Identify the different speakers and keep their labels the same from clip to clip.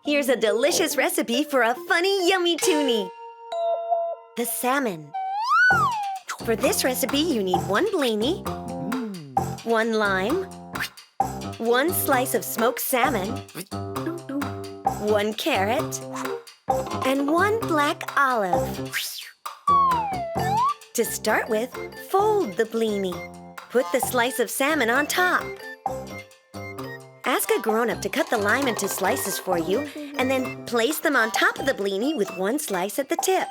Speaker 1: Here's a delicious recipe for a funny, yummy toonie. The salmon. For this recipe, you need 1 blaney, 1 lime, 1 slice of smoked salmon, 1 carrot, and 1 black olive. To start with, fold the blaney. Put the slice of salmon on top. Ask a grown-up to cut the lime into slices for you, and then place them on top of the blaney with 1 slice at the tip.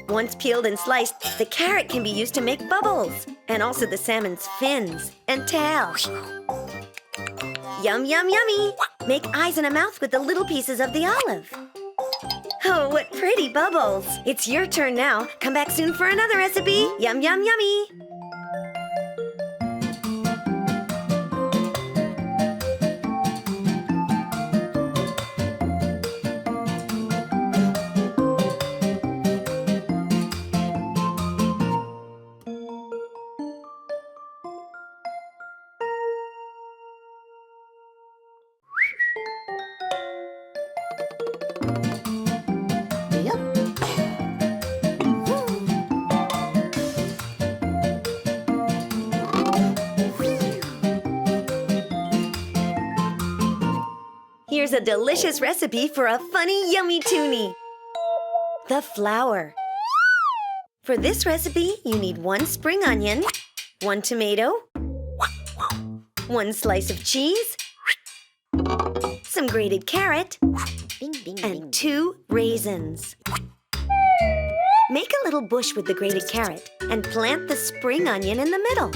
Speaker 1: Once peeled and sliced, the carrot can be used to make bubbles, and also the salmon's fins and tail. Yum, yum, yummy! Make eyes and a mouth with the little pieces of the olive. Oh, what pretty bubbles! It's your turn now. Come back soon for another recipe. Yum, yum, yummy! Here's a delicious recipe for a funny, yummy toonie. The flower. For this recipe, you need 1 spring onion, 1 tomato, 1 slice of cheese, some grated carrot, and 2 raisins. Make a little bush with the grated carrot and plant the spring onion in the middle.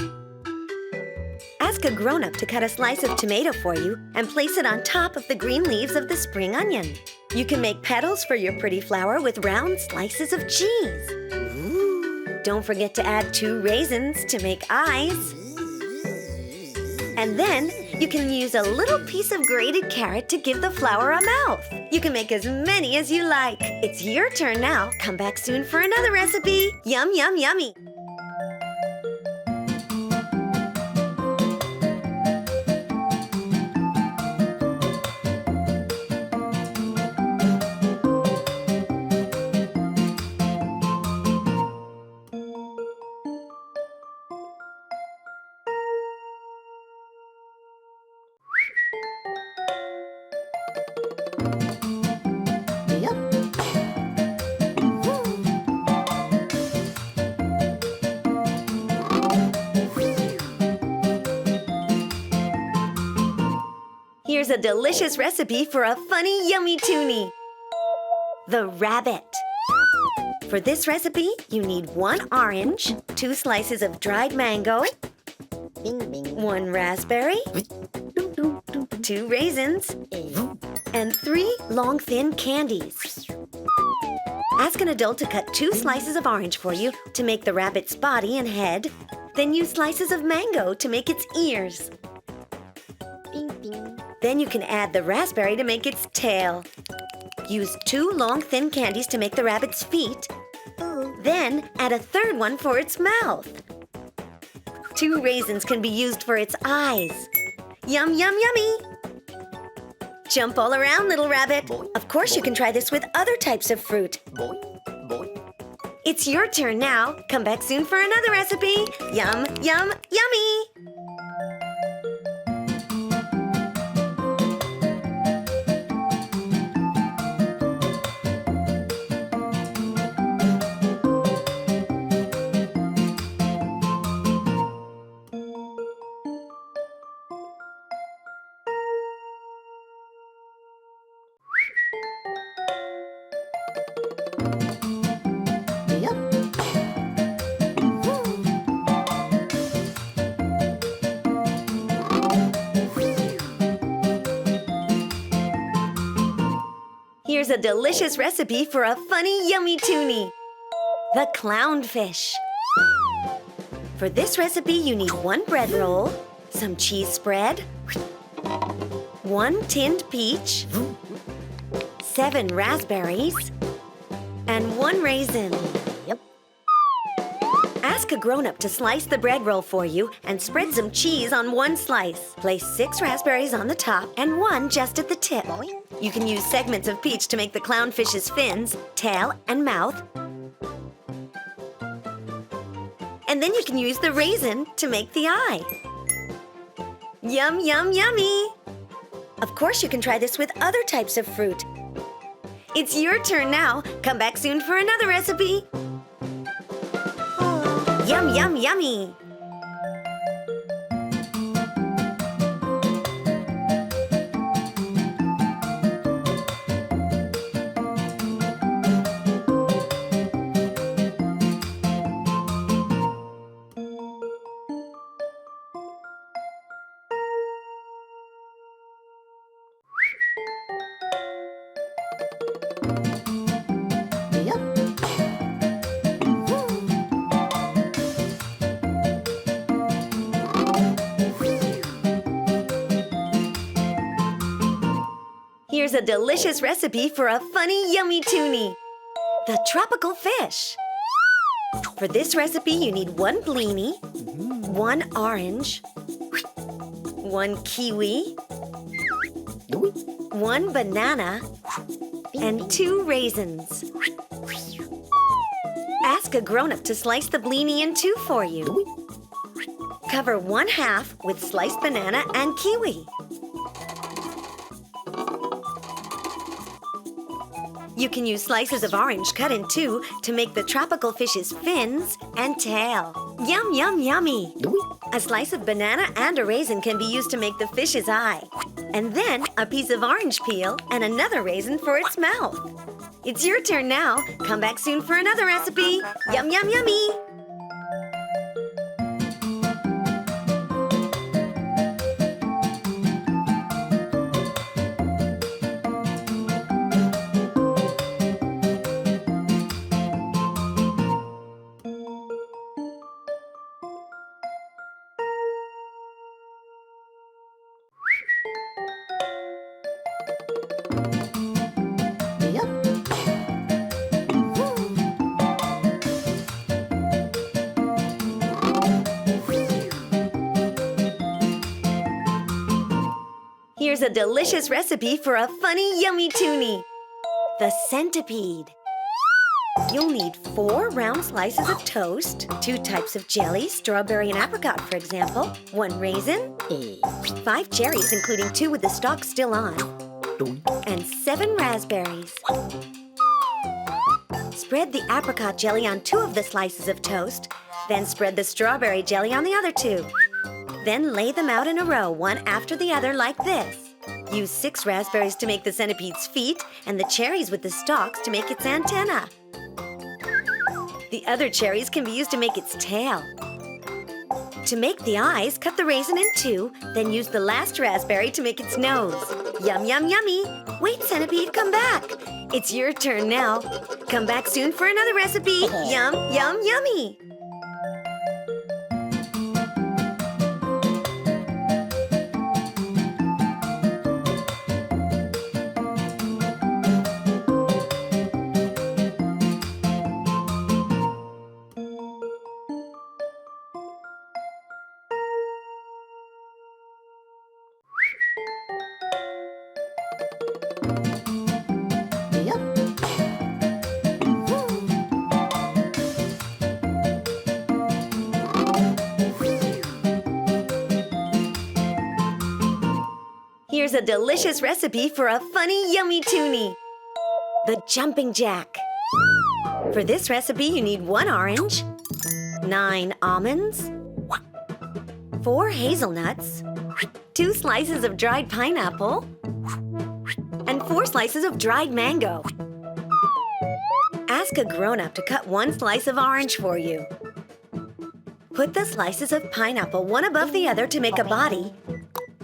Speaker 1: Ask a grown-up to cut a slice of tomato for you and place it on top of the green leaves of the spring onion. You can make petals for your pretty flower with round slices of cheese. Don't forget to add 2 raisins to make eyes. And then you can use a little piece of grated carrot to give the flower a mouth. You can make as many as you like. It's your turn now. Come back soon for another recipe. Yum, yum, yummy. Here's a delicious recipe for a funny, yummy toonie. The rabbit. For this recipe, you need 1 orange, 2 slices of dried mango, 1 raspberry, 2 raisins, and 3 long, thin candies. Ask an adult to cut 2 slices of orange for you to make the rabbit's body and head, then use slices of mango to make its ears. Then you can add the raspberry to make its tail. Use 2 long, thin candies to make the rabbit's feet. Then add a 3rd one for its mouth. 2 raisins can be used for its eyes. Yum, yum, yummy! Jump all around, little rabbit. Of course, you can try this with other types of fruit. It's your turn now. Come back soon for another recipe. Yum, yum, yummy! Here's a delicious recipe for a funny, yummy toonie. The clownfish. For this recipe, you need 1 bread roll, some cheese spread, 1 tinned peach, 7 raspberries, and 1 raisin. Ask a grown-up to slice the bread roll for you and spread some cheese on one slice. Place 6 raspberries on the top and 1 just at the tip. You can use segments of peach to make the clownfish's fins, tail, and mouth. And then you can use the raisin to make the eye. Yum, yum, yummy! Of course, you can try this with other types of fruit. It's your turn now. Come back soon for another recipe. Yum, yum, yummy! Here's a delicious recipe for a funny, yummy toonie. The tropical fish. For this recipe, you need 1 bleenie, 1 orange, 1 kiwi, 1 banana, and 2 raisins. Ask a grown-up to slice the bleenie in 2 for you. Cover 1/2 with sliced banana and kiwi. You can use slices of orange cut in 2 to make the tropical fish's fins and tail. Yum, yum, yummy! A slice of banana and a raisin can be used to make the fish's eye. And then a piece of orange peel and another raisin for its mouth. It's your turn now. Come back soon for another recipe. Yum, yum, yummy! Here's a delicious recipe for a funny, yummy toonie. The centipede. You'll need 4 round slices of toast, 2 types of jelly, strawberry and apricot, for example, 1 raisin, 5 cherries, including 2 with the stalk still on, and 7 raspberries. Spread the apricot jelly on 2 of the slices of toast, then spread the strawberry jelly on the other 2. Then lay them out in a row, one after the other, like this. Use 6 raspberries to make the centipede's feet and the cherries with the stalks to make its antenna. The other cherries can be used to make its tail. To make the eyes, cut the raisin in 2, then use the last raspberry to make its nose. Yum, yum, yummy! Wait, centipede, come back! It's your turn now. Come back soon for another recipe. Yum, yum, yummy! Here's a delicious recipe for a funny, yummy toonie. The jumping jack. For this recipe, you need 1 orange, 9 almonds, 4 hazelnuts, 2 slices of dried pineapple, and 4 slices of dried mango. Ask a grown-up to cut 1 slice of orange for you. Put the slices of pineapple one above the other to make a body,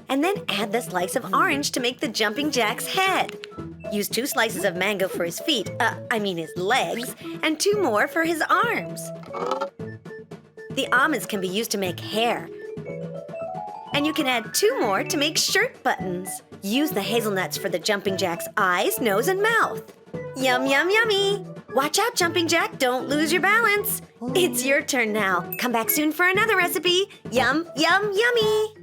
Speaker 1: and then add the slice of orange to make the jumping jack's head. Use 2 slices of mango for his feet, his legs, and 2 more for his arms. The almonds can be used to make hair. And you can add 2 more to make shirt buttons. Use the hazelnuts for the jumping jack's eyes, nose, and mouth. Yum, yum, yummy! Watch out, Jumping Jack. Don't lose your balance. It's your turn now. Come back soon for another recipe. Yum, yum, yummy.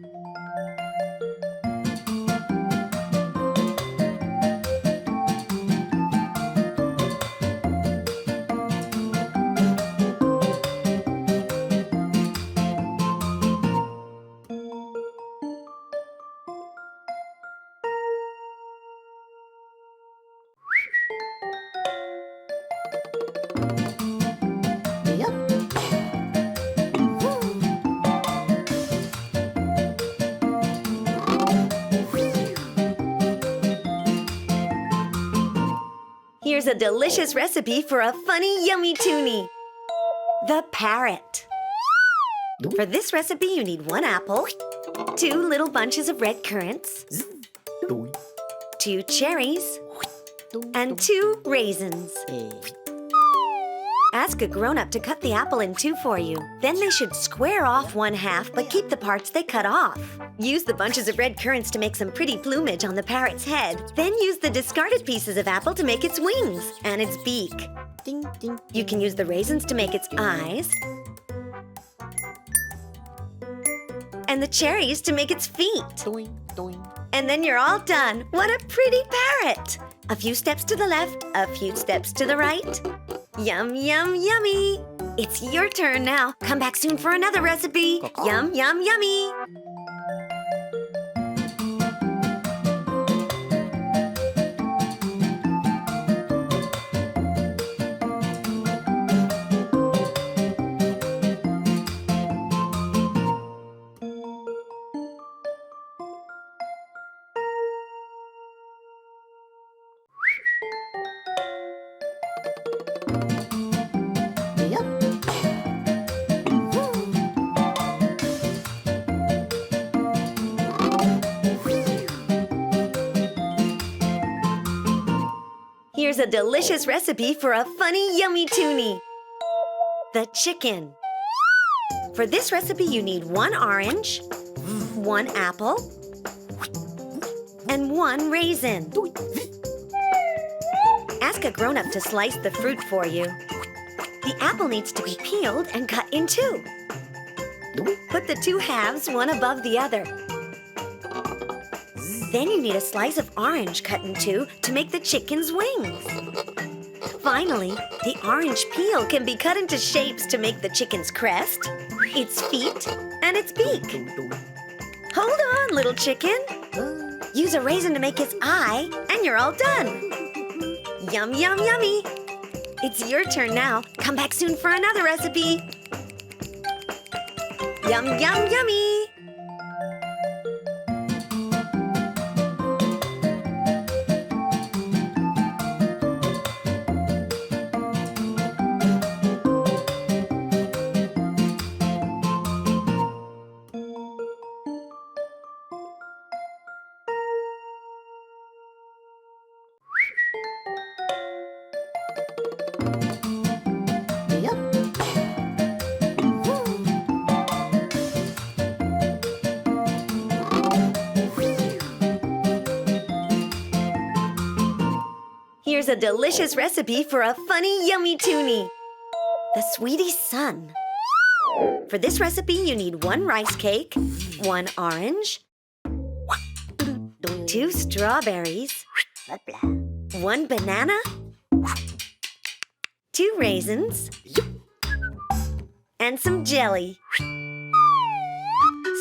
Speaker 1: Here's a delicious recipe for a funny, yummy toonie. The parrot. For this recipe, you need 1 apple, 2 little bunches of red currants, 2 cherries, and 2 raisins. Ask a grown-up to cut the apple in 2 for you. Then they should square off 1/2, but keep the parts they cut off. Use the bunches of red currants to make some pretty plumage on the parrot's head. Then use the discarded pieces of apple to make its wings and its beak. You can use the raisins to make its eyes, and the cherries to make its feet. And then you're all done. What a pretty parrot! A few steps to the left, a few steps to the right. Yum, yum, yummy! It's your turn now. Come back soon for another recipe. Yum, yum, yummy! Here's a delicious recipe for a funny, yummy toonie. The chicken. For this recipe, you need 1 orange, 1 apple, and 1 raisin. Ask a grown-up to slice the fruit for you. The apple needs to be peeled and cut in 2. Put the 2 halves one above the other. Then you need a slice of orange cut in 2 to make the chicken's wings. Finally, the orange peel can be cut into shapes to make the chicken's crest, its feet, and its beak. Hold on, little chicken. Use a raisin to make its eye, and you're all done. Yum, yum, yummy. It's your turn now. Come back soon for another recipe. Yum, yum, yummy. Here's a delicious recipe for a funny, yummy toonie. The sweetie sun. For this recipe, you need 1 rice cake, 1 orange, 2 strawberries, 1 banana, 2 raisins, and some jelly.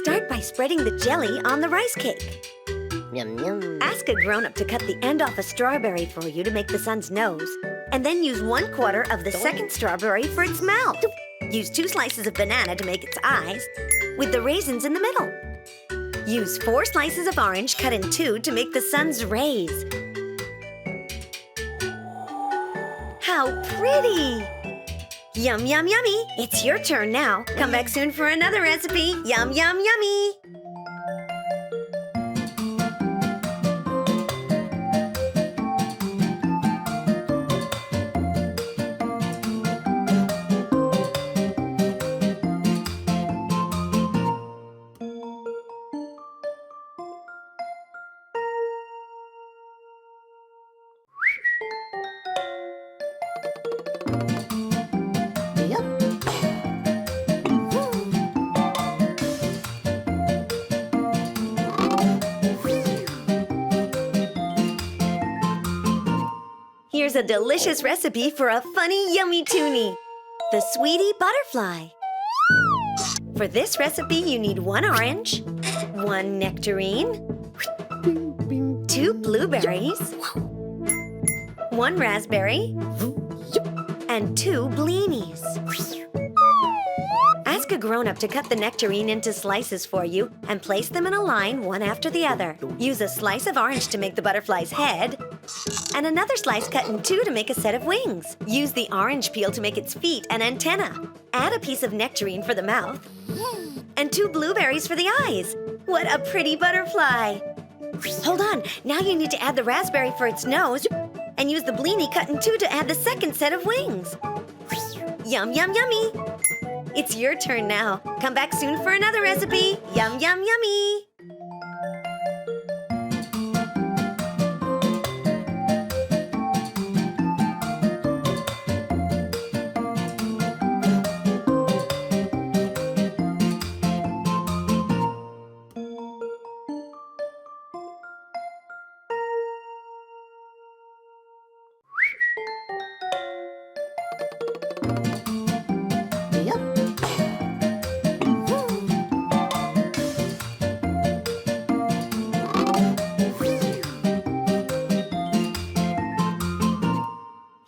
Speaker 1: Start by spreading the jelly on the rice cake.
Speaker 2: Yum, yum.
Speaker 1: Ask a grown-up to cut the end off a strawberry for you to make the sun's nose, and then use 1/4 of the second strawberry for its mouth. Use 2 slices of banana to make its eyes, with the raisins in the middle. Use 4 slices of orange cut in 2 to make the sun's rays. How pretty! Yum, yum, yummy! It's your turn now. Come back soon for another recipe. Yum, yum, yummy! Here's a delicious recipe for a funny, yummy toonie, the sweetie butterfly. For this recipe, you need 1 orange, 1 nectarine, 2 blueberries, 1 raspberry, and 2 blinis. Ask a grown-up to cut the nectarine into slices for you and place them in a line one after the other. Use a slice of orange to make the butterfly's head, and another slice cut in 2 to make a set of wings. Use the orange peel to make its feet and antenna. Add a piece of nectarine for the mouth, and 2 blueberries for the eyes. What a pretty butterfly! Hold on, now you need to add the raspberry for its nose, and use the blini cut in 2 to add the second set of wings. Yum, yum, yummy! It's your turn now. Come back soon for another recipe. Yum, yum, yummy!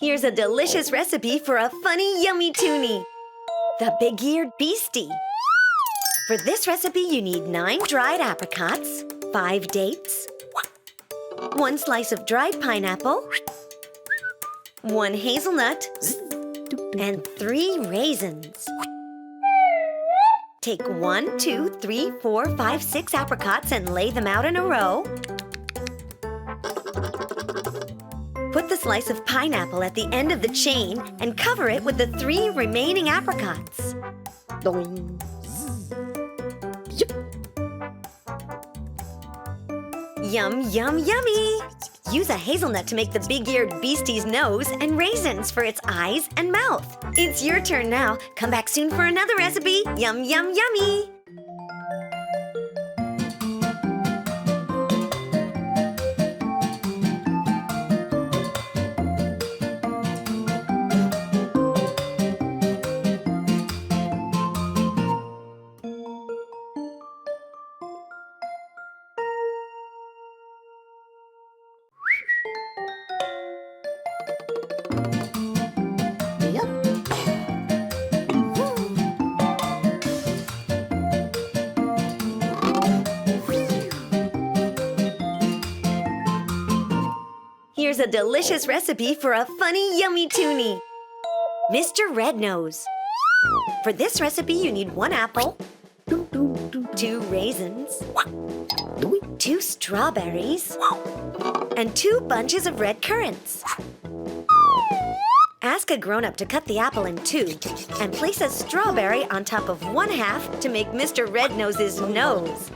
Speaker 1: Here's a delicious recipe for a funny, yummy toonie, the big-eared beastie. For this recipe, you need 9 dried apricots, 5 dates, 1 slice of dried pineapple, 1 hazelnut, and 3 raisins. Take 1, 2, 3, 4, 5, 6 apricots and lay them out in a row. Put the slice of pineapple at the end of the chain and cover it with the 3 remaining apricots. Yum, yum, yummy! Use a hazelnut to make the big-eared beastie's nose and raisins for its eyes and mouth. It's your turn now. Come back soon for another recipe. Yum, yum, yummy! Here's a delicious recipe for a funny, yummy toonie, Mr. Rednose. For this recipe, you need 1 apple, 2 raisins, 2 strawberries, and 2 bunches of red currants. Ask a grown-up to cut the apple in 2 and place a strawberry on top of 1/2 to make Mr. Rednose's nose.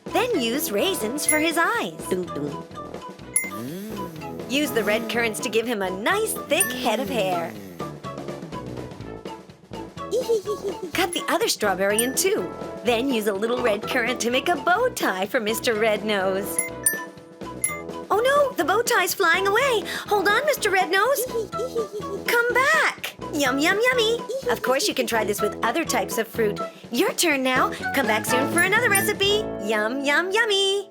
Speaker 1: Then use raisins for his eyes. Use the red currants to give him a nice, thick head of hair. Cut the other strawberry in 2. Then use a little red currant to make a bow tie for Mr. Rednose. Oh no, the bow tie's flying away. Hold on, Mr. Rednose. Come back. Yum, yum, yummy. Of course you can try this with other types of fruit. Your turn now. Come back soon for another recipe. Yum, yum, yummy.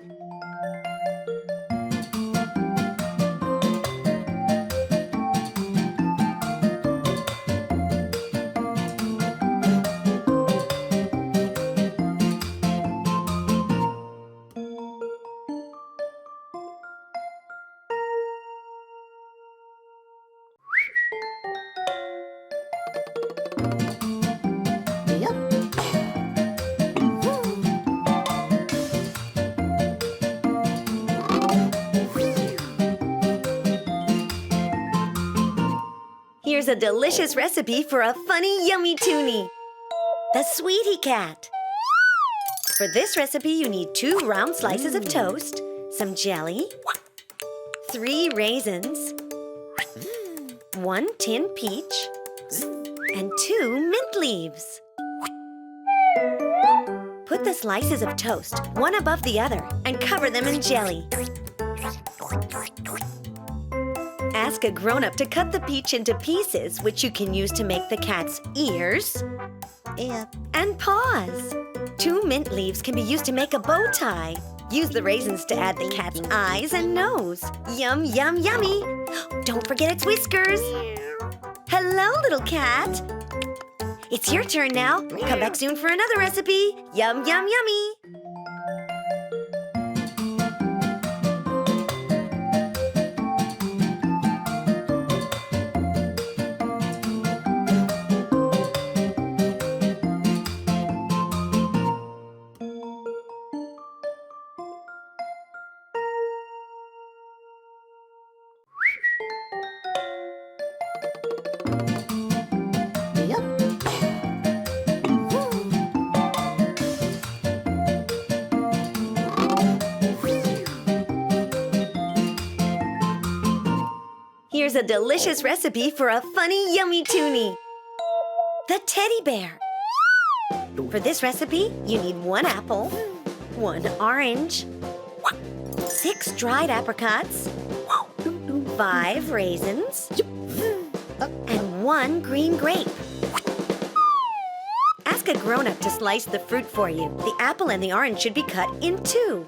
Speaker 1: Here's a delicious recipe for a funny, yummy toonie, the sweetie cat. For this recipe, you need 2 round slices of toast, some jelly, 3 raisins, 1 tin peach, and 2 mint leaves. Put the slices of toast one above the other and cover them in jelly. Ask a grown-up to cut the peach into pieces, which you can use to make the cat's ears and paws. 2 mint leaves can be used to make a bow tie. Use the raisins to add the cat's eyes and nose. Yum, yum, yummy! Don't forget its whiskers. Hello, little cat. It's your turn now. Come back soon for another recipe. Yum, yum, yummy! Here's a delicious recipe for a funny, yummy toonie. The teddy bear. For this recipe, you need 1 apple, 1 orange, 6 dried apricots, 5 raisins, and 1 green grape. Ask a grown-up to slice the fruit for you. The apple and the orange should be cut in 2.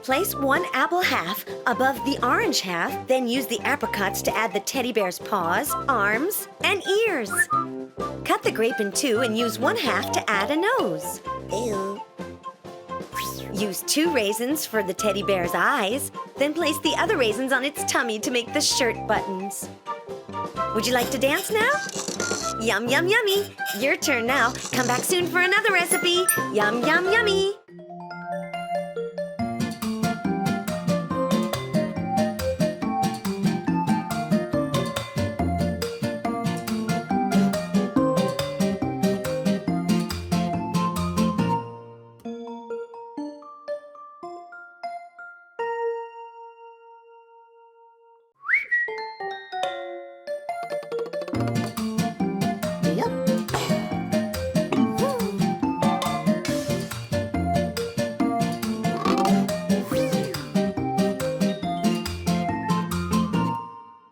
Speaker 1: Place 1 apple half above the orange half, then use the apricots to add the teddy bear's paws, arms, and ears. Cut the grape in 2 and use 1 half to add a nose. Use 2 raisins for the teddy bear's eyes, then place the other raisins on its tummy to make the shirt buttons. Would you like to dance now? Yum, yum, yummy! Your turn now. Come back soon for another recipe. Yum, yum, yummy!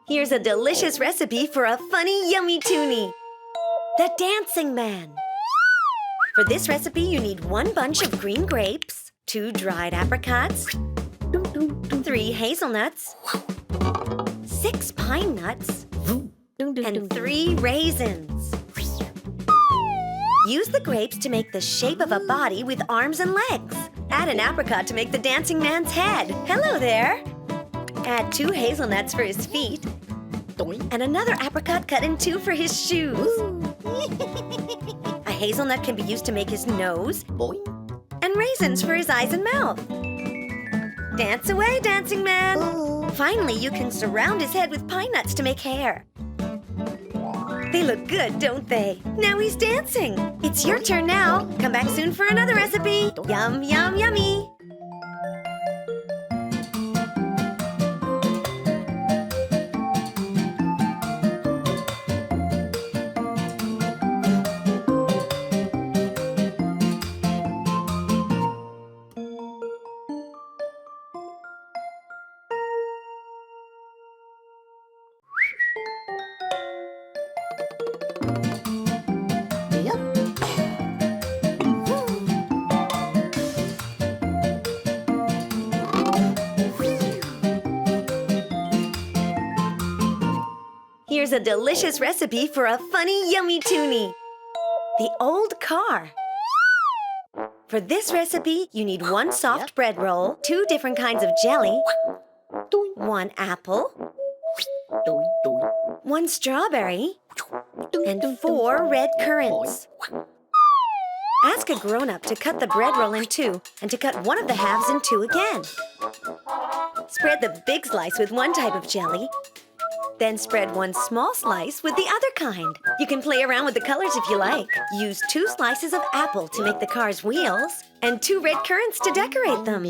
Speaker 1: Here's a delicious recipe for a funny, yummy toonie. The dancing man. For this recipe, you need 1 bunch of green grapes, 2 dried apricots, 3 hazelnuts, 6 pine nuts, and 3 raisins. Use the grapes to make the shape of a body with arms and legs. Add an apricot to make the dancing man's head. Hello there. Add 2 hazelnuts for his feet, and another apricot cut in 2 for his shoes. A hazelnut can be used to make his nose, and raisins for his eyes and mouth. Dance away, dancing man! Finally, you can surround his head with pine nuts to make hair. They look good, don't they? Now he's dancing! It's your turn now! Come back soon for another recipe! Yum, yum, yummy! Here's a delicious recipe for a funny, yummy toonie. The old car. For this recipe, you need 1 soft bread roll, 2 different kinds of jelly, 1 apple, 1 strawberry, and 4 red currants. Ask a grown-up to cut the bread roll in 2 and to cut 1 of the halves in 2 again. Spread the big slice with 1 type of jelly, Then spread one small slice with the other kind. You can play around with the colors if you like. Use 2 slices of apple to make the car's wheels and 2 red currants to decorate them.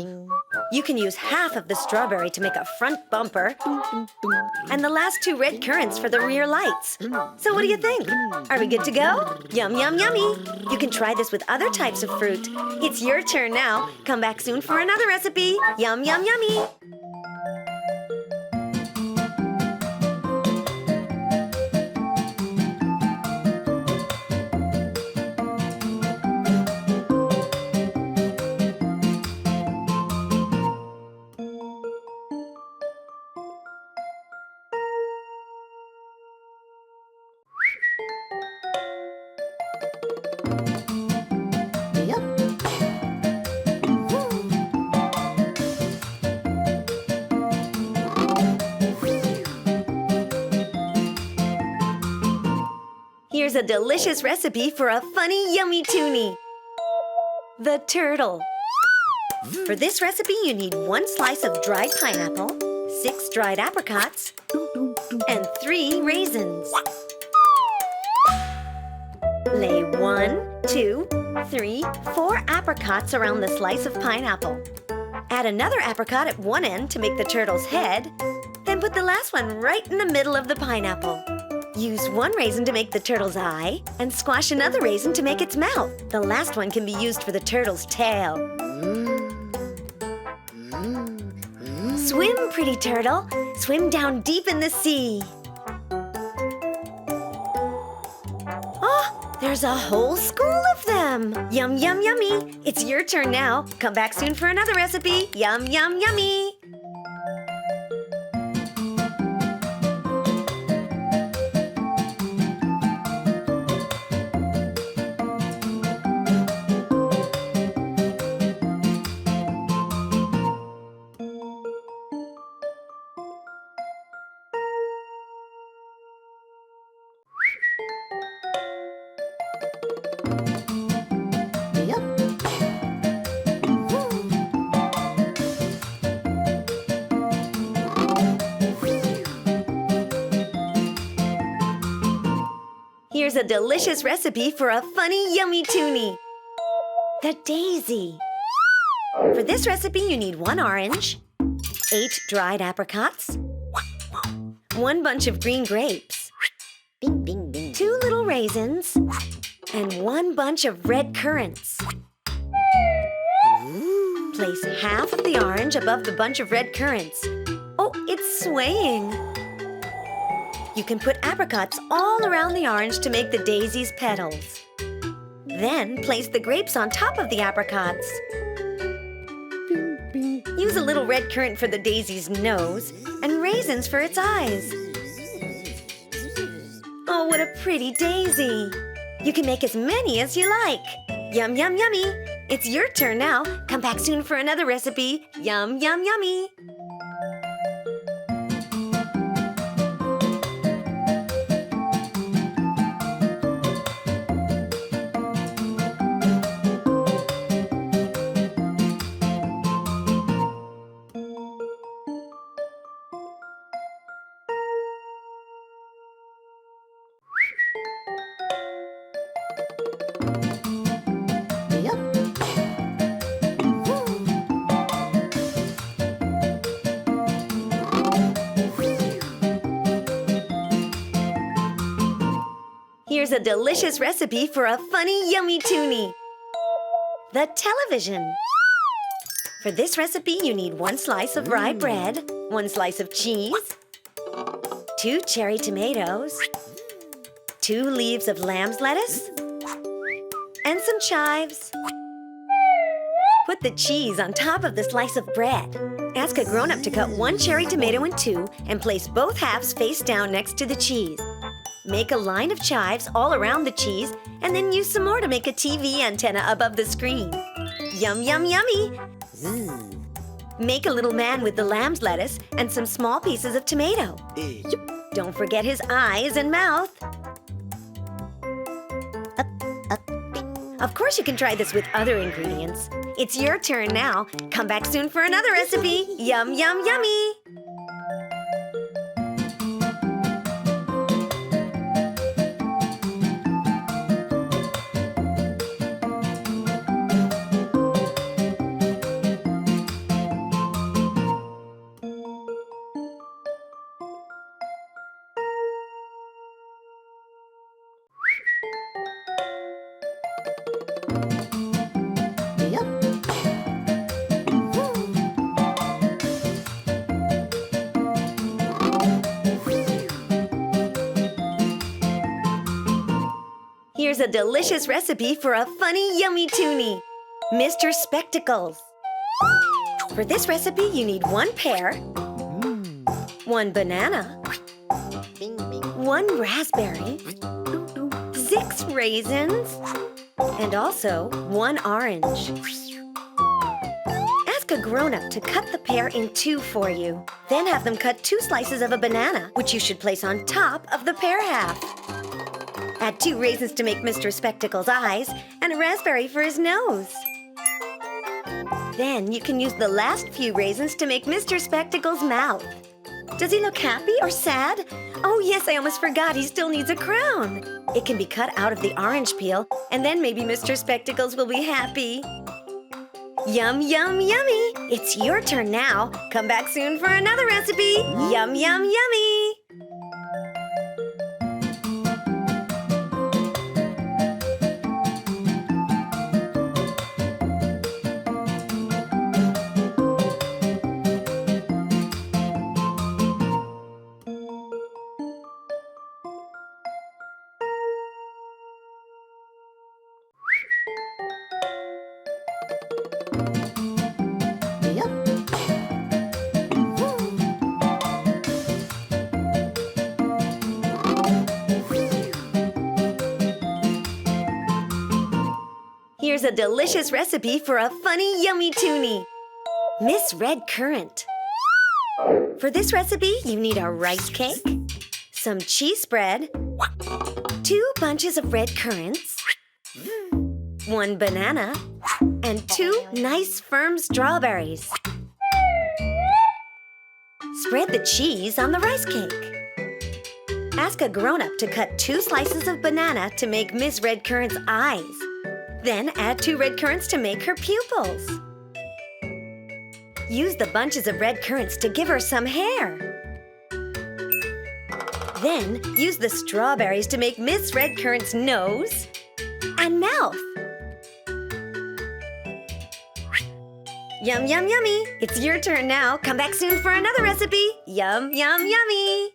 Speaker 1: You can use half of the strawberry to make a front bumper and the last 2 red currants for the rear lights. So what do you think? Are we good to go? Yum, yum, yummy! You can try this with other types of fruit. It's your turn now. Come back soon for another recipe. Yum, yum, yummy! Here's a delicious recipe for a funny, yummy toonie. The turtle. For this recipe, you need 1 slice of dried pineapple, 6 dried apricots, and 3 raisins. Lay 1, 2, 3, 4 apricots around the slice of pineapple. Add another apricot at one end to make the turtle's head, then put the last one right in the middle of the pineapple. Use 1 raisin to make the turtle's eye, and squash another raisin to make its mouth. The last one can be used for the turtle's tail. Swim, pretty turtle. Swim down deep in the sea. Oh, there's a whole school of them. Yum, yum, yummy. It's your turn now. Come back soon for another recipe. Yum, yum, yummy. Here's a delicious recipe for a funny, yummy toonie. The daisy. For this recipe, you need 1 orange, 8 dried apricots, 1 bunch of green grapes, 2 little raisins, and 1 bunch of red currants. Place half of the orange above the bunch of red currants. Oh, it's swaying. You can put apricots all around the orange to make the daisy's petals. Then place the grapes on top of the apricots. Use a little red currant for the daisy's nose and raisins for its eyes. Oh, what a pretty daisy! You can make as many as you like. Yum, yum, yummy! It's your turn now. Come back soon for another recipe. Yum, yum, yummy! Here's a delicious recipe for a funny, yummy toonie. The television. For this recipe, you need 1 slice of rye bread, 1 slice of cheese, 2 cherry tomatoes, 2 leaves of lamb's lettuce, and some chives. Put the cheese on top of the slice of bread. Ask a grown-up to cut 1 cherry tomato in 2 and place both halves face down next to the cheese. Make a line of chives all around the cheese and then use some more to make a TV antenna above the screen. Yum, yum, yummy! Make a little man with the lamb's lettuce and some small pieces of tomato. Don't forget his eyes and mouth. Of course you can try this with other ingredients. It's your turn now. Come back soon for another recipe. Yum, yum, yummy! Here's a delicious recipe for a funny, yummy toonie, Mr. Spectacles. For this recipe, you need 1 pear, 1 banana, 1 raspberry, 6 raisins, and also 1 orange. Ask a grown-up to cut the pear in 2 for you. Then have them cut 2 slices of a banana, which you should place on top of the pear half. Add 2 raisins to make Mr. Spectacles' eyes and a raspberry for his nose. Then you can use the last few raisins to make Mr. Spectacles' mouth. Does he look happy or sad? Oh yes, I almost forgot, he still needs a crown. It can be cut out of the orange peel, and then maybe Mr. Spectacles will be happy. Yum, yum, yummy! It's your turn now. Come back soon for another recipe. Yum, yum, yummy! Here's a delicious recipe for a funny, yummy toonie, Miss Red Currant. For this recipe, you need a rice cake, some cheese spread, 2 bunches of red currants, 1 banana, and 2 nice firm strawberries. Spread the cheese on the rice cake. Ask a grown-up to cut 2 slices of banana to make Miss Red Currant's eyes. Then add 2 red currants to make her pupils. Use the bunches of red currants to give her some hair. Then use the strawberries to make Miss Red Currant's nose and mouth. Yum, yum, yummy! It's your turn now. Come back soon for another recipe. Yum, yum, yummy!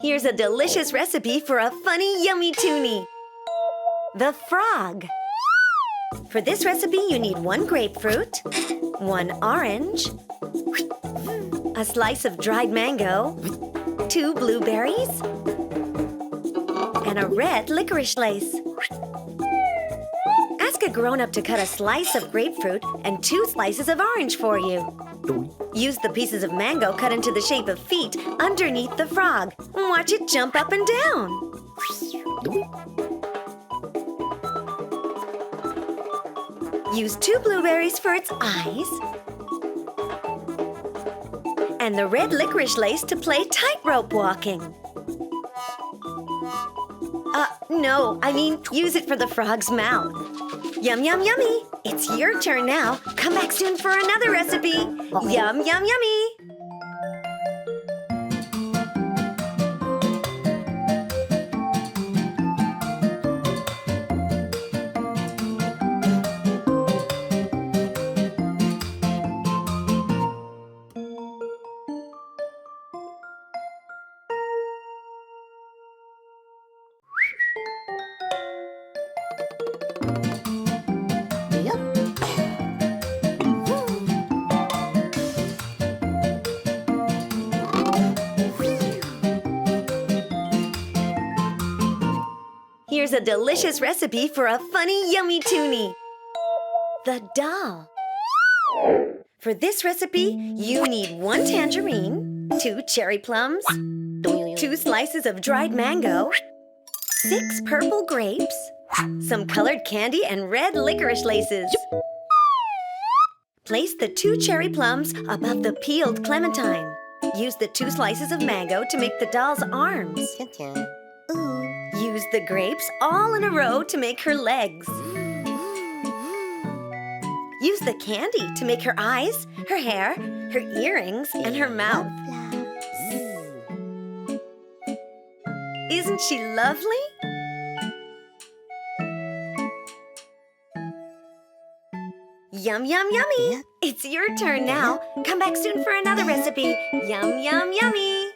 Speaker 1: Here's a delicious recipe for a funny, yummy toonie, the frog. For this recipe, you need 1 grapefruit, 1 orange, a slice of dried mango, 2 blueberries, and a red licorice lace. Ask a grown-up to cut a slice of grapefruit and 2 slices of orange for you. Use the pieces of mango cut into the shape of feet underneath the frog. Watch it jump up and down. Use 2 blueberries for its eyes and the red licorice lace to play tightrope walking. No, I mean use it for the frog's mouth. Yum, yum, yummy! It's your turn now. Come back soon for another recipe. Yum, yum, yummy! Here's a delicious recipe for a funny, yummy toonie, the doll. For this recipe, you need 1 tangerine, 2 cherry plums, 2 slices of dried mango, 6 purple grapes, some colored candy and red licorice laces. Place the 2 cherry plums above the peeled clementine. Use the 2 slices of mango to make the doll's arms. Use the grapes all in a row to make her legs. Use the candy to make her eyes, her hair, her earrings, and her mouth. Isn't she lovely? Yum, yum, yummy! It's your turn now. Come back soon for another recipe. Yum, yum, yummy!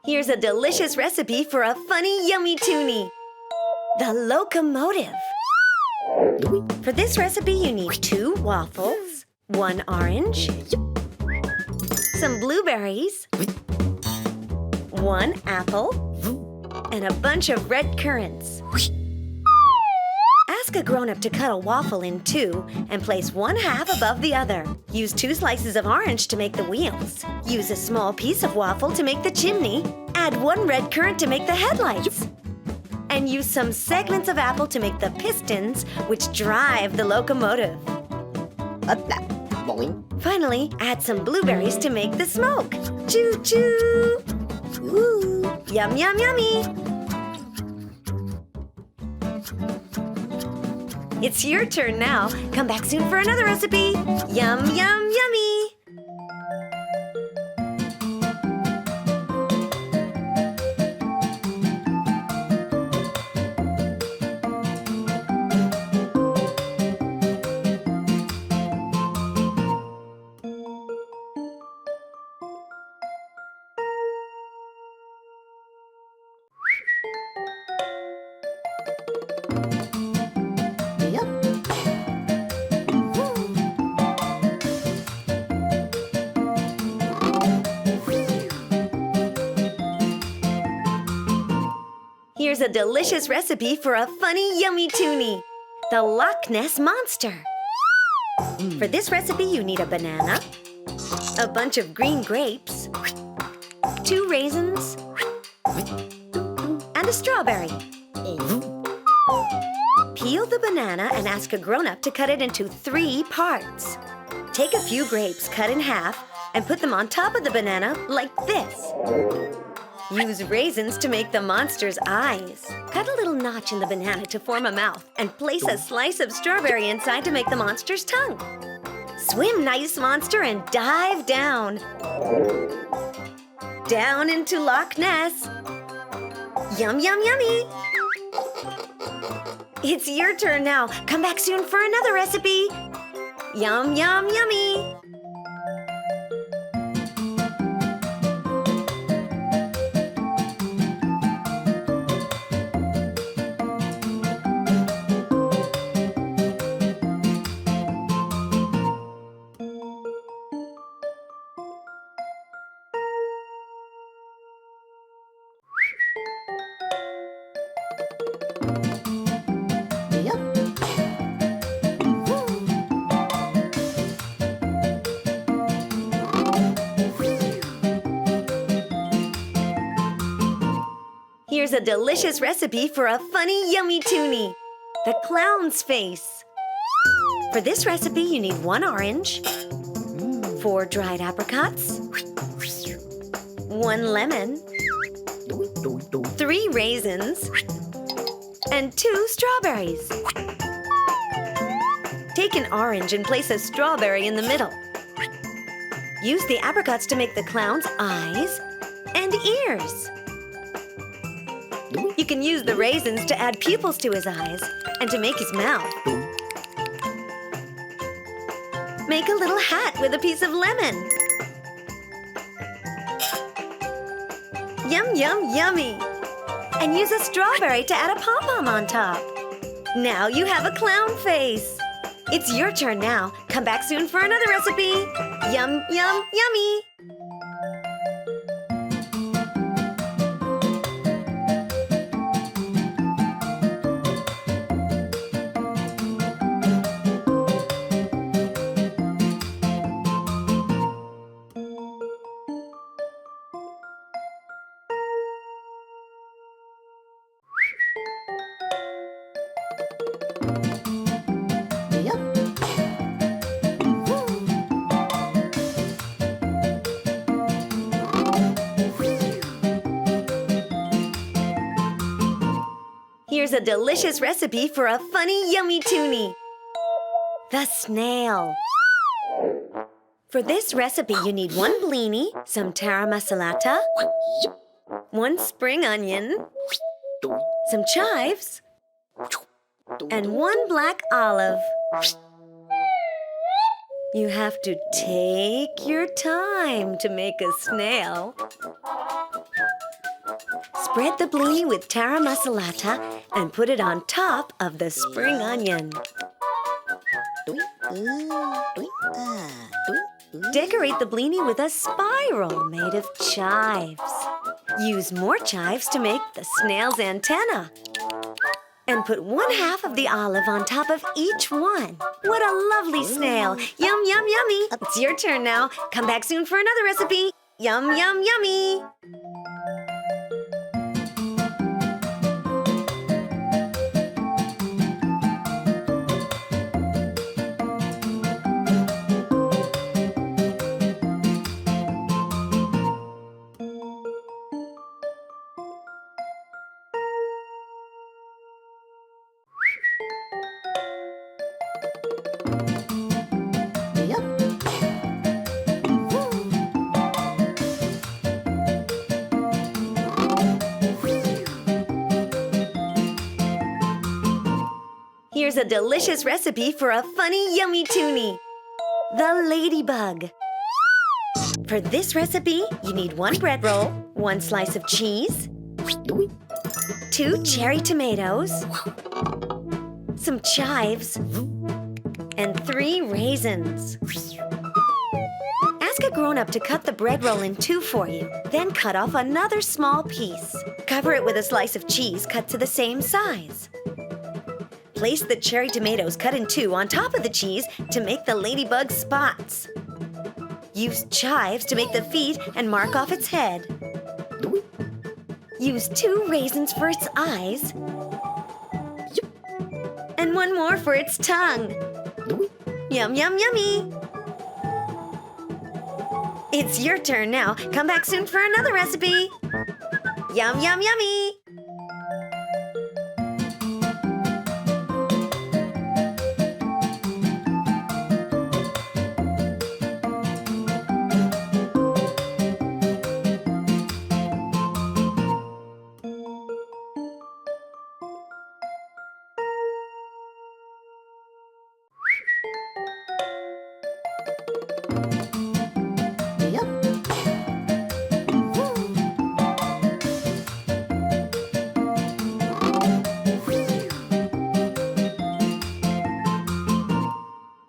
Speaker 1: Here's a delicious recipe for a funny, yummy toonie. The locomotive. For this recipe, you need 2 waffles, 1 orange, some blueberries, 1 apple, and a bunch of red currants. Ask a grown-up to cut a waffle in 2 and place 1/2 above the other. Use 2 slices of orange to make the wheels. Use a small piece of waffle to make the chimney. Add 1 red currant to make the headlights. And use some segments of apple to make the pistons, which drive the locomotive. Finally, add some blueberries to make the smoke. Choo-choo! Ooh, yum, yum, yummy! It's your turn now. Come back soon for another recipe. Yum, yum, yummy! Here's a delicious recipe for a funny, yummy toonie. The Loch Ness Monster. For this recipe, you need a banana, a bunch of green grapes, 2 raisins, and a strawberry. Peel the banana and ask a grown-up to cut it into 3 parts. Take a few grapes cut in half and put them on top of the banana like this. Use raisins to make the monster's eyes. Cut a little notch in the banana to form a mouth and place a slice of strawberry inside to make the monster's tongue. Swim, nice monster, and dive down. Down into Loch Ness. Yum, yum, yummy! It's your turn now. Come back soon for another recipe. Yum, yum, yummy! Here's a delicious recipe for a funny, yummy toonie. The clown's face. For this recipe, you need 1 orange, 4 dried apricots, 1 lemon, 3 raisins, and 2 strawberries. Take an orange and place a strawberry in the middle. Use the apricots to make the clown's eyes and ears. You can use the raisins to add pupils to his eyes and to make his mouth. Make a little hat with a piece of lemon. Yum, yum, yummy! And use a strawberry to add a pom-pom on top. Now you have a clown face. It's your turn now. Come back soon for another recipe. Yum, yum, yummy! Here's a delicious recipe for a funny, yummy toonie. The snail. For this recipe, you need 1 blini, some tara masalata, 1 spring onion, some chives, and 1 black olive. You have to take your time to make a snail. Spread the blini with tara masalata and put it on top of the spring onion. Decorate the blini with a spiral made of chives. Use more chives to make the snail's antenna. And put 1/2 of the olive on top of each one. What a lovely snail! Yum, yum, yummy! It's your turn now. Come back soon for another recipe. Yum, yum, yummy! Here's a delicious recipe for a funny, yummy toonie. The ladybug. For this recipe, you need 1 bread roll, 1 slice of cheese, 2 cherry tomatoes, some chives, and 3 raisins. Ask a grown-up to cut the bread roll in 2 for you, then cut off another small piece. Cover it with a slice of cheese cut to the same size. Place the cherry tomatoes cut in 2 on top of the cheese to make the ladybug spots. Use chives to make the feet and mark off its head. Use 2 raisins for its eyes. And 1 more for its tongue. Yum, yum, yummy! It's your turn now. Come back soon for another recipe. Yum, yum, yummy!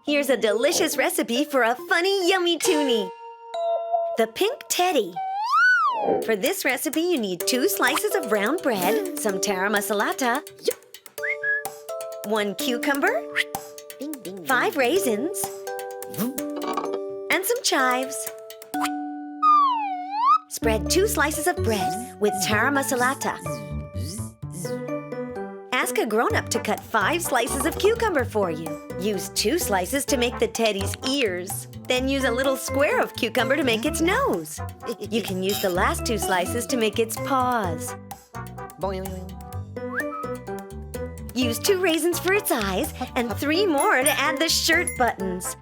Speaker 1: Here's a delicious recipe for a funny, yummy toonie. The pink teddy. For this recipe, you need 2 slices of brown bread, some tara masalata, 1 cucumber, 5 raisins, and some chives. Spread 2 slices of bread with tara masalata. Ask a grown-up to cut 5 slices of cucumber for you. Use 2 slices to make the teddy's ears. Then use a little square of cucumber to make its nose. You can use the last 2 slices to make its paws. Use 2 raisins for its eyes and 3 more to add the shirt buttons.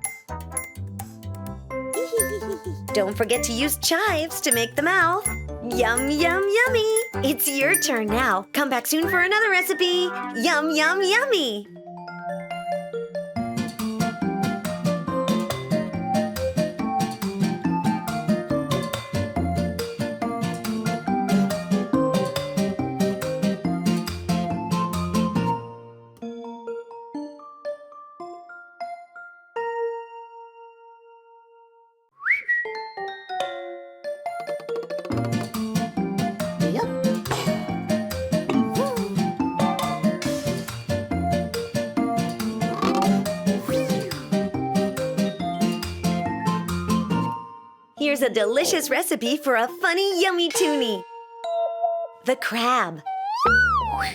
Speaker 1: Don't forget to use chives to make the mouth. Yum, yum, yummy! It's your turn now. Come back soon for another recipe. Yum, yum, yummy! Here's a delicious recipe for a funny, yummy toonie. The crab.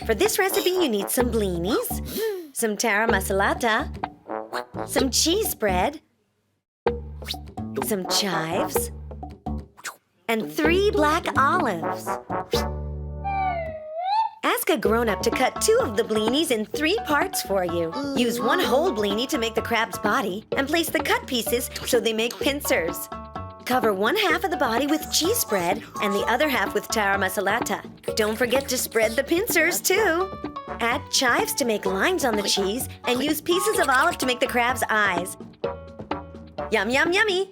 Speaker 1: For this recipe, you need some blinis, some tara masalata, some cheese spread, some chives, and 3 black olives. Ask a grown-up to cut 2 of the blinis in 3 parts for you. Use 1 whole blini to make the crab's body and place the cut pieces so they make pincers. Cover 1/2 of the body with cheese spread and the other half with tara masalata. Don't forget to spread the pincers too. Add chives to make lines on the cheese and use pieces of olive to make the crab's eyes. Yum, yum, yummy!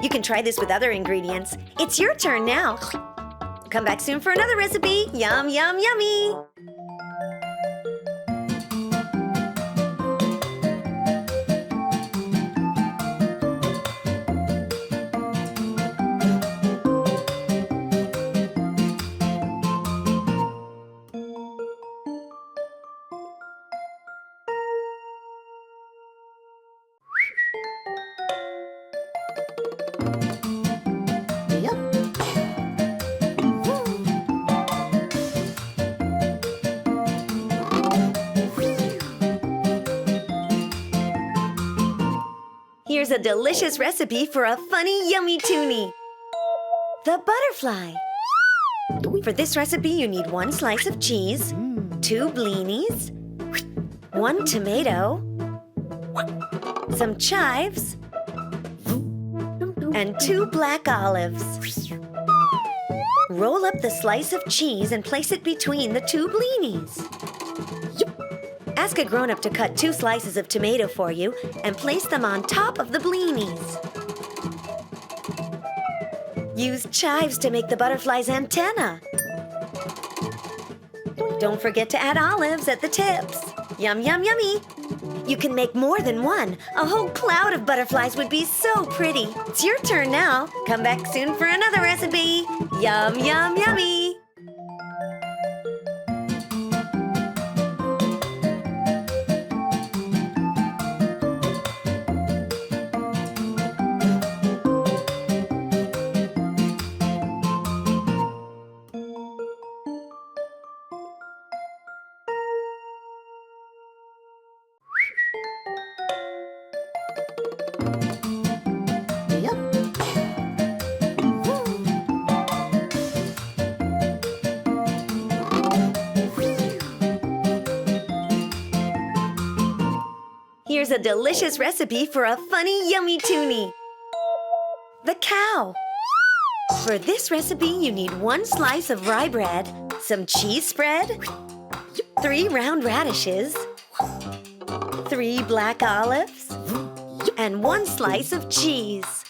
Speaker 1: You can try this with other ingredients. It's your turn now. Come back soon for another recipe. Yum, yum, yummy! Here's a delicious recipe for a funny, yummy toonie. The butterfly. For this recipe, you need 1 slice of cheese, 2 blinis, 1 tomato, some chives, and 2 black olives. Roll up the slice of cheese and place it between the 2 blinis. Ask a grown-up to cut 2 slices of tomato for you and place them on top of the blinis. Use chives to make the butterfly's antenna. Don't forget to add olives at the tips. Yum, yum, yummy! You can make more than 1. A whole cloud of butterflies would be so pretty. It's your turn now. Come back soon for another recipe. Yum, yum, yummy! Here's a delicious recipe for a funny, yummy toonie. The cow. For this recipe, you need 1 slice of rye bread, some cheese spread, 3 round radishes, 3 black olives, and 1 slice of cheese.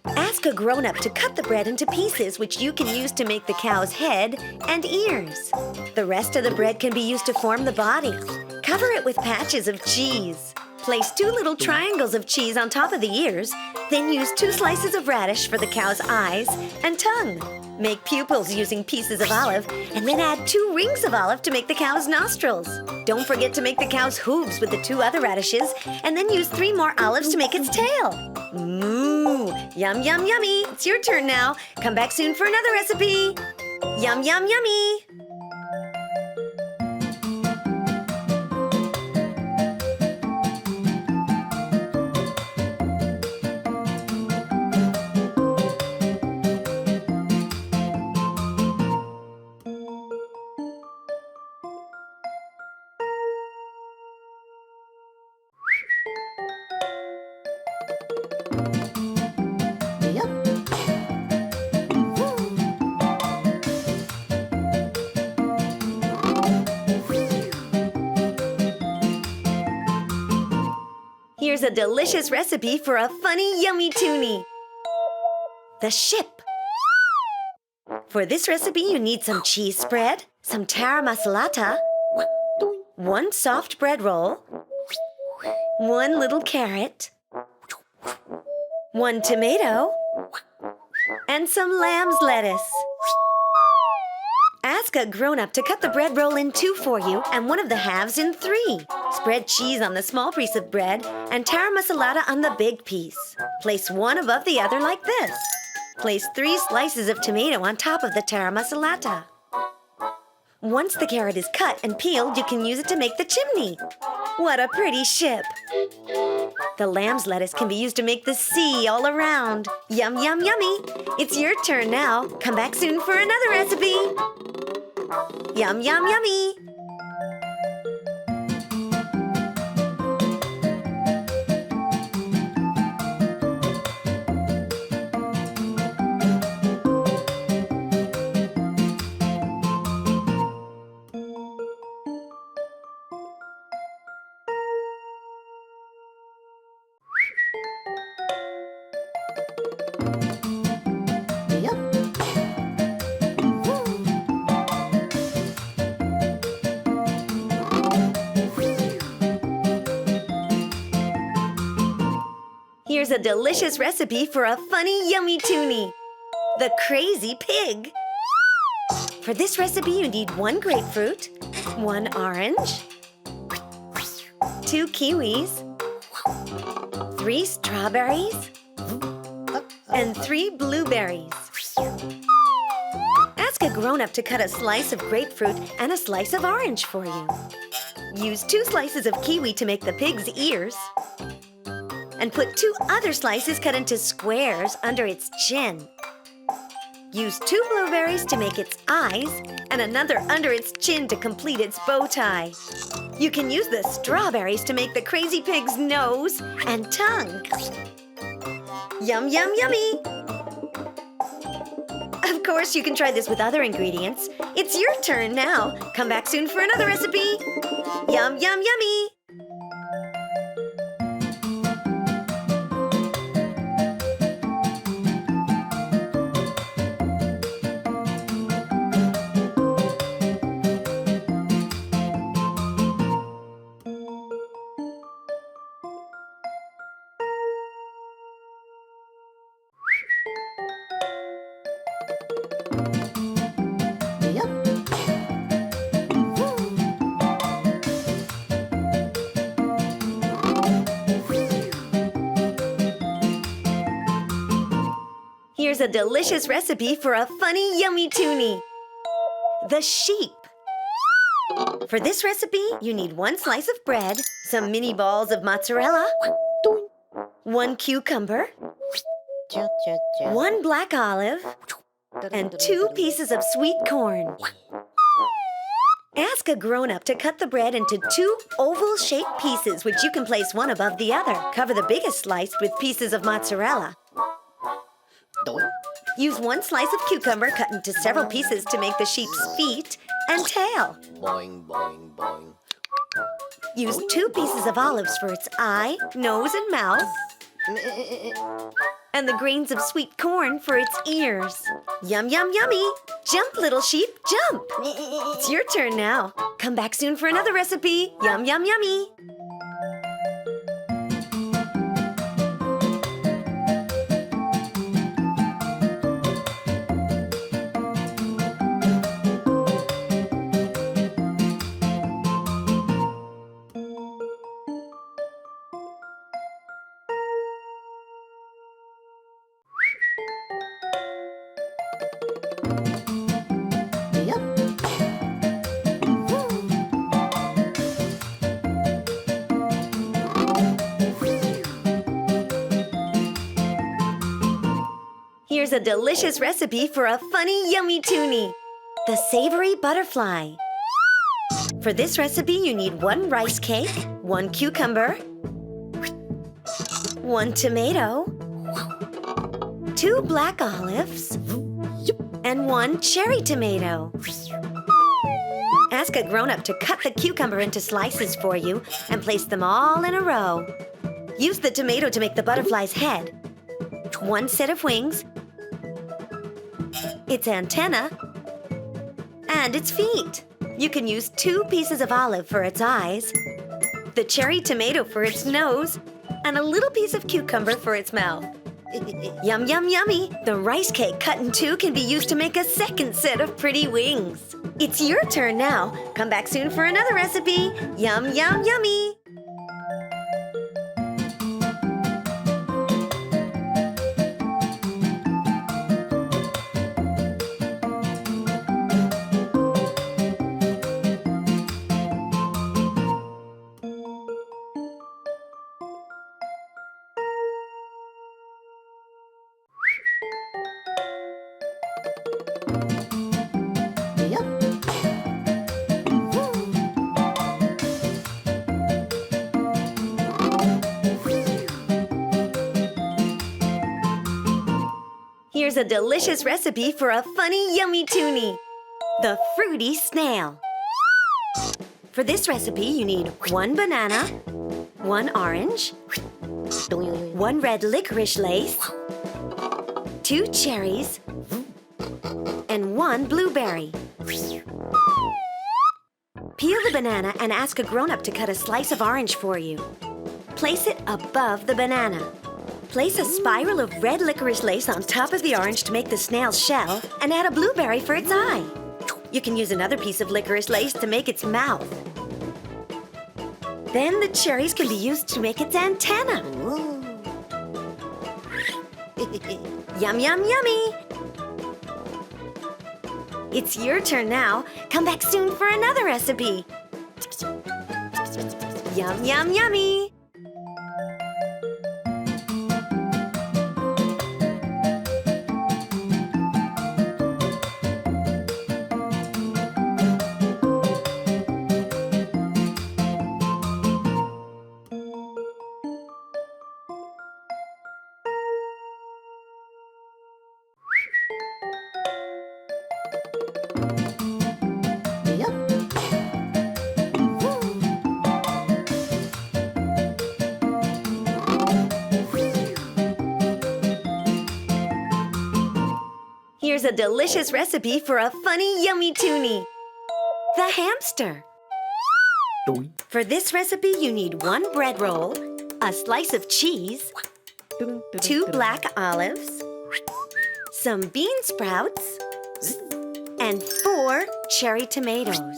Speaker 1: Ask a grown-up to cut the bread into pieces which you can use to make the cow's head and ears. The rest of the bread can be used to form the body. Cover it with patches of cheese. Place 2 little triangles of cheese on top of the ears, then use 2 slices of radish for the cow's eyes and tongue. Make pupils using pieces of olive, and then add 2 rings of olive to make the cow's nostrils. Don't forget to make the cow's hooves with the 2 other radishes, and then use 3 more olives to make its tail. Mmm! Yum, yum, yummy! It's your turn now. Come back soon for another recipe. Yum, yum, yummy! Here's a delicious recipe for a funny, yummy toonie. The ship. For this recipe, you need some cheese spread, some tara masalata, 1 soft bread roll, 1 little carrot, 1 tomato, and some lamb's lettuce. Ask a grown-up to cut the bread roll in 2 for you and 1 of the halves in 3. Spread cheese on the small piece of bread and tara masala on the big piece. Place one above the other like this. Place 3 slices of tomato on top of the tara masala. Once the carrot is cut and peeled, you can use it to make the chimney. What a pretty ship! The lamb's lettuce can be used to make the sea all around. Yum, yum, yummy! It's your turn now. Come back soon for another recipe. Yum, yum, yummy! Here's a delicious recipe for a funny, yummy toonie. The crazy pig. For this recipe, you need 1 grapefruit, 1 orange, 2 kiwis, 3 strawberries, and 3 blueberries. Ask a grown-up to cut a slice of grapefruit and a slice of orange for you. Use 2 slices of kiwi to make the pig's ears. And put 2 other slices cut into squares under its chin. Use 2 blueberries to make its eyes and another under its chin to complete its bow tie. You can use the strawberries to make the crazy pig's nose and tongue. Yum, yum, yummy! Of course, you can try this with other ingredients. It's your turn now. Come back soon for another recipe. Yum, yum, yummy! Here's a delicious recipe for a funny, yummy toonie. The sheep. For this recipe, you need 1 slice of bread, some mini balls of mozzarella, 1 cucumber, 1 black olive, and 2 pieces of sweet corn. Ask a grown-up to cut the bread into 2 oval-shaped pieces, which you can place one above the other. Cover the biggest slice with pieces of mozzarella. Use 1 slice of cucumber cut into several pieces to make the sheep's feet and tail.
Speaker 2: Boing, boing, boing.
Speaker 1: Use 2 pieces of olives for its eye, nose, and mouth. And the grains of sweet corn for its ears. Yum, yum, yummy! Jump, little sheep, jump! It's your turn now. Come back soon for another recipe. Yum, yum, yummy! Here's a delicious recipe for a funny, yummy toonie. The savory butterfly. For this recipe, you need 1 rice cake, 1 cucumber, 1 tomato, 2 black olives, and 1 cherry tomato. Ask a grown-up to cut the cucumber into slices for you and place them all in a row. Use the tomato to make the butterfly's head, 1 set of wings, its antenna, and its feet. You can use 2 pieces of olive for its eyes, the cherry tomato for its nose, and a little piece of cucumber for its mouth. Yum, yum, yummy! The rice cake cut in two can be used to make a second set of pretty wings. It's your turn now. Come back soon for another recipe. Yum, yum, yummy! Here's a delicious recipe for a funny, yummy toonie. The fruity snail. For this recipe, you need 1 banana, 1 orange, 1 red licorice lace, 2 cherries, and 1 blueberry. Peel the banana and ask a grown-up to cut a slice of orange for you. Place it above the banana. Place a spiral of red licorice lace on top of the orange to make the snail's shell and add a blueberry for its eye. You can use another piece of licorice lace to make its mouth. Then the cherries can be used to make its antenna. Yum, yum, yummy! It's your turn now. Come back soon for another recipe. Yum, yum, yummy! Here's a delicious recipe for a funny, yummy toonie. The hamster. For this recipe, you need 1 bread roll, a slice of cheese, 2 black olives, some bean sprouts, and 4 cherry tomatoes.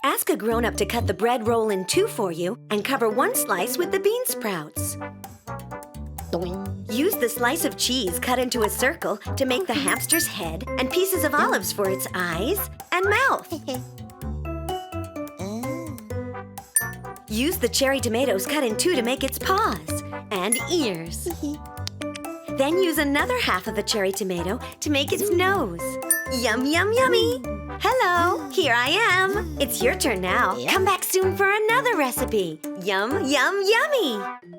Speaker 1: Ask a grown-up to cut the bread roll in 2 for you and cover 1 slice with the bean sprouts. Use the slice of cheese cut into a circle to make the hamster's head and pieces of olives for its eyes and mouth. Use the cherry tomatoes cut in 2 to make its paws and ears. Then use another half of a cherry tomato to make its nose. Yum, yum, yummy! Hello, here I am. It's your turn now. Come back soon for another recipe. Yum, yum, yummy!